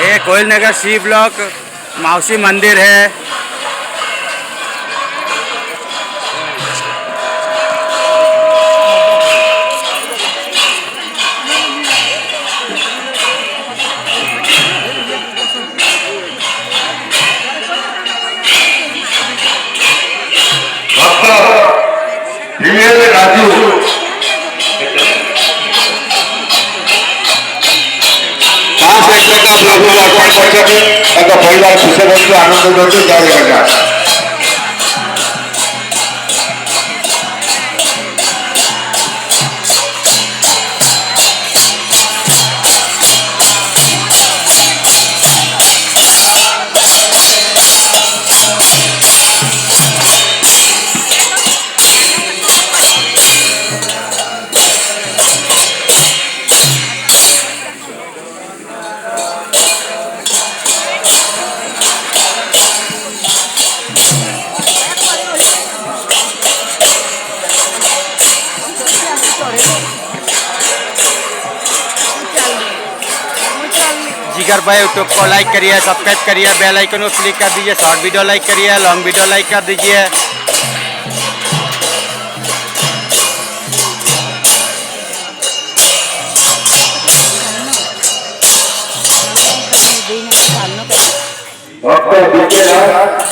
ये कोयल नगर C block माउसी मंदिर है। राजू परिवार खुशी बंधु आनंद बंधु जय जिगर भाई यूट्यूब को लाइक करिए, सब्सक्राइब करिए, बेल आइकन को क्लिक कर दीजिए, शॉर्ट वीडियो लाइक करिए, लॉन्ग वीडियो लाइक कर दीजिए। Okay,